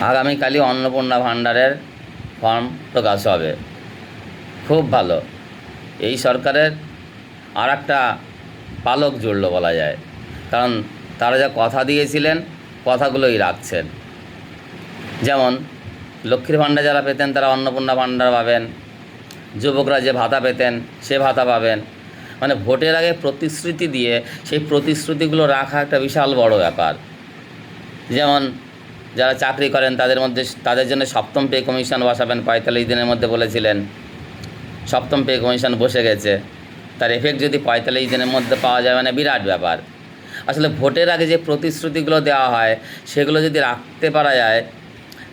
আগামীকালই অন্নপূর্ণা ভাণ্ডারের ফর্ম প্রকাশ হবে। খুব ভালো। এই সরকারের আর একটা পালক জুড়ল বলা যায়, কারণ তারা যা কথা দিয়েছিলেন কথাগুলোই রাখছেন। যেমন লক্ষ্মীর ভাণ্ডার যারা পেতেন তারা অন্নপূর্ণা ভাণ্ডার পাবেন, যুবকরা যে ভাতা পেতেন সে ভাতা পাবেন। মানে ভোটের আগে প্রতিশ্রুতি দিয়ে সেই প্রতিশ্রুতিগুলো রাখা একটা বিশাল বড় ব্যাপার। যেমন যারা চাকরি করেন তাদের জন্য সপ্তম পে কমিশন বসাবেন ৪৫ দিনের মধ্যে বলেছিলেন। সপ্তম পে কমিশন বসে গেছে, তার এফেক্ট যদি ৪৫ দিনের মধ্যে পাওয়া যায় মানে বিরাট ব্যাপার। আসলে ভোটের আগে যে প্রতিশ্রুতিগুলো দেওয়া হয় সেগুলো যদি রাখতে পারা যায়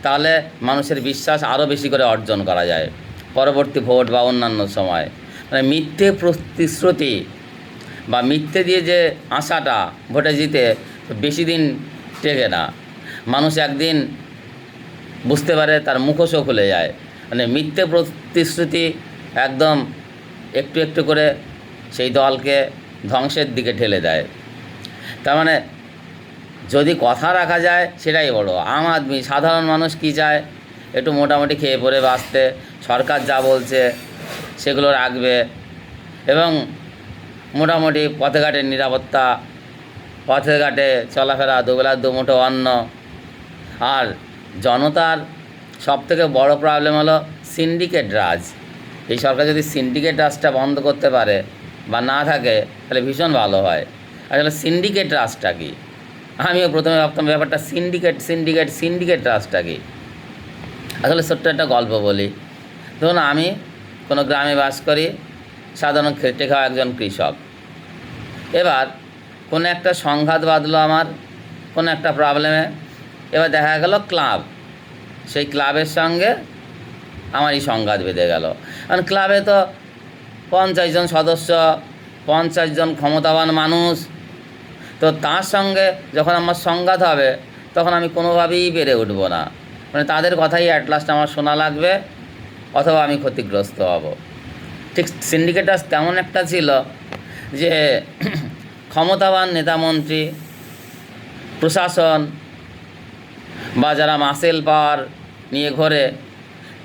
তাহলে মানুষের বিশ্বাস আরও বেশি করে অর্জন করা যায় পরবর্তী ভোট বা অন্যান্য সময়। মানে মিথ্যে প্রতিশ্রুতি বা মিথ্যে দিয়ে যে আশাটা ভোটে জিতে বেশি দিন টেকে না। মানুষ একদিন বুঝতে পারে, তার মুখোশও খুলে যায়। মানে মিথ্যে প্রতিশ্রুতি একদম একটু একটু করে সেই দলকে ধ্বংসের দিকে ঠেলে দেয়। তার মানে যদি কথা রাখা যায় সেটাই বড়। আম আদমি সাধারণ মানুষ কী চায়? একটু মোটামুটি খেয়ে পরে বাঁচতে। সরকার যা বলছে সেগুলো রাখবে এবং মোটামুটি পথে ঘাটের নিরাপত্তা, পথে ঘাটে চলাফেরা, দুবেলার দুমুঠো অন্ন। আর জনতার সবথেকে বড় প্রবলেম হলো সিন্ডিকেট রাজ। এই সরকার যদি সিন্ডিকেট রাজটা বন্ধ করতে পারে বা না থাকে তাহলে ভীষণ ভালো হয়। আসলে সিন্ডিকেট রাজটা কি? আমিও প্রথমে ভাবতাম ব্যাপারটা সিন্ডিকেট রাজটা কি। আসলে ছোট্ট একটা গল্প বলি। ধরুন আমি কোনো গ্রামে বাস করি, সাধারণ খেটে খাওয়া একজন কৃষক। এবার কোনো একটা সংঘাত বাঁধলো আমার কোনো একটা প্রবলেমে। এবার দেখা গেল ক্লাব, সেই ক্লাবের সঙ্গে আমারই সংঘাত বেঁধে গেল। কারণ ক্লাবে তো ৫০ জন সদস্য, ৫০ জন ক্ষমতাবান মানুষ। তো তার সঙ্গে যখন আমার সংঘাত হবে তখন আমি কোনোভাবেই পেরে উঠব না। মানে তাদের কথাই অ্যাট লাস্ট আমার শোনা লাগবে অথবা আমি ক্ষতিগ্রস্ত হব। ঠিক সিন্ডিকেটাস তেমন একটা ছিল যে ক্ষমতাবান নেতামন্ত্রী, প্রশাসন বা যারা মাসেল পাওয়ার নিয়ে ঘোরে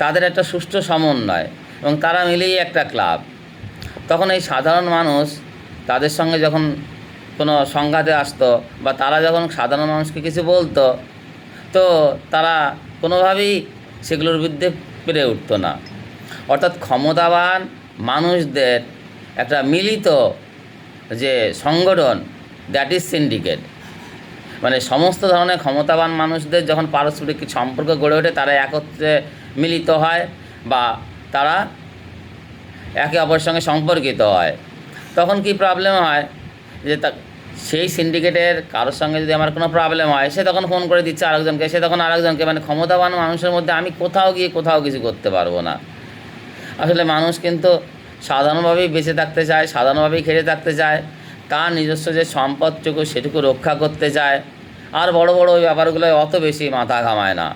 তাদের একটা সুষ্ঠু সমন্বয় এবং তারা মিলেই একটা ক্লাব। তখন এই সাধারণ মানুষ তাদের সঙ্গে যখন কোনো সংঘাতে আসতো বা তারা যখন সাধারণ মানুষকে কিছু বলতো তো তারা কোনোভাবেই সেগুলোর বিরুদ্ধে পেরে উঠতো না। অর্থাৎ ক্ষমতাবান মানুষদের একটা মিলিত যে সংগঠন, দ্যাট ইজ সিন্ডিকেট। মানে সমস্ত ধরনের ক্ষমতাবান মানুষদের যখন পারস্পরিক সম্পর্ক গড়ে ওঠে তারা একত্রে মিলিত হয় বা তারা একে অপরের সঙ্গে সম্পর্কিত হয়, তখন কি প্রবলেম হয় যে সেই সিন্ডিকেটের কারোর সঙ্গে যদি আমার কোনো প্রবলেম হয় সে তখন ফোন করে দিচ্ছে আরেকজনকে, সে তখন আরেকজনকে। মানে ক্ষমতাবান মানুষের মধ্যে আমি কোথাও গিয়ে কোথাও কিছু করতে পারবো না। আসলে মানুষ কিন্তু সাধারণভাবেই বেঁচে থাকতে চায়, সাধারণভাবেই খেটে থাকতে চায়, তার নিজস্ব যে সম্পদটুকু সেটুকু রক্ষা করতে চায়। আর বড় বড় ওই ব্যাপারগুলোয় অত বেশি মাথা ঘামায় না।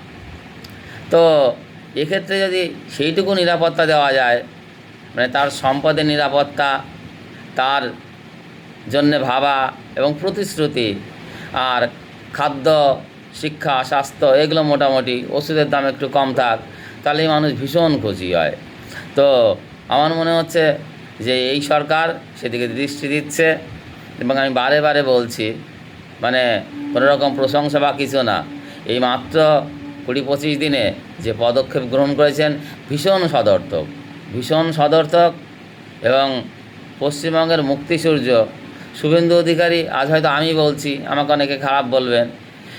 তো এক্ষেত্রে যদি সেইটুকু নিরাপত্তা দেওয়া যায়, মানে তার সম্পদের নিরাপত্তা, তার জন্যে ভাবা এবং প্রতিশ্রুতি, আর খাদ্য, শিক্ষা, স্বাস্থ্য এগুলো মোটামুটি, ওষুধের দাম একটু কম থাক, তাহলেই মানুষ ভীষণ খুশি হয়। তো আমার মনে হচ্ছে যে এই সরকার সেদিকে দৃষ্টি দিচ্ছে এবং আমি বারে বারে বলছি, মানে কোনো রকম প্রশংসা বা কিছু না, এই মাত্র ২০-২৫ দিনে যে পদক্ষেপ গ্রহণ করেছেন ভীষণ সদর্থক। এবং পশ্চিমবঙ্গের মুক্তিসূর্য শুভেন্দু অধিকারী, আজ হয়তো আমি বলছি, আমাকে অনেকে খারাপ বলবেন,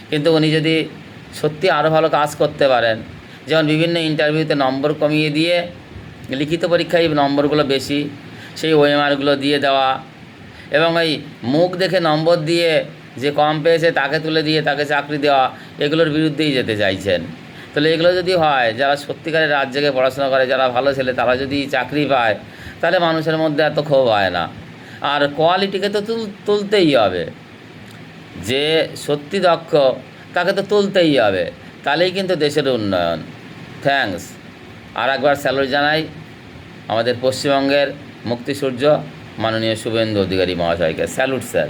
কিন্তু উনি যদি সত্যি আরও ভালো কাজ করতে পারেন, যেমন বিভিন্ন ইন্টারভিউতে নম্বর কমিয়ে দিয়ে লিখিত পরীক্ষায় নম্বরগুলো বেশি, সেই ওএমআরগুলো দিয়ে দেওয়া এবং এই মুখ দেখে নম্বর দিয়ে যে কম পেয়েছে তাকে তুলে দিয়ে তাকে চাকরি দেওয়া, এগুলোর বিরুদ্ধেই যেতে চাইছেন। তাহলে এগুলো যদি হয়, যারা সত্যিকারের রাত জেগে পড়াশোনা করে, যারা ভালো ছেলে, তারা যদি চাকরি পায় তাহলে মানুষের মধ্যে এত ক্ষোভ হয় না। আর কোয়ালিটিকে তো তুলতেই হবে, যে সত্যি দক্ষ তাকে তো তুলতেই হবে, তাহলেই কিন্তু দেশের উন্নয়ন। থ্যাঙ্কস। আর একবার স্যালুট জানাই আমাদের পশ্চিমবঙ্গের মুক্তিসূর্য মাননীয় শুভেন্দু অধিকারী মহাশয়কে। Salute sir.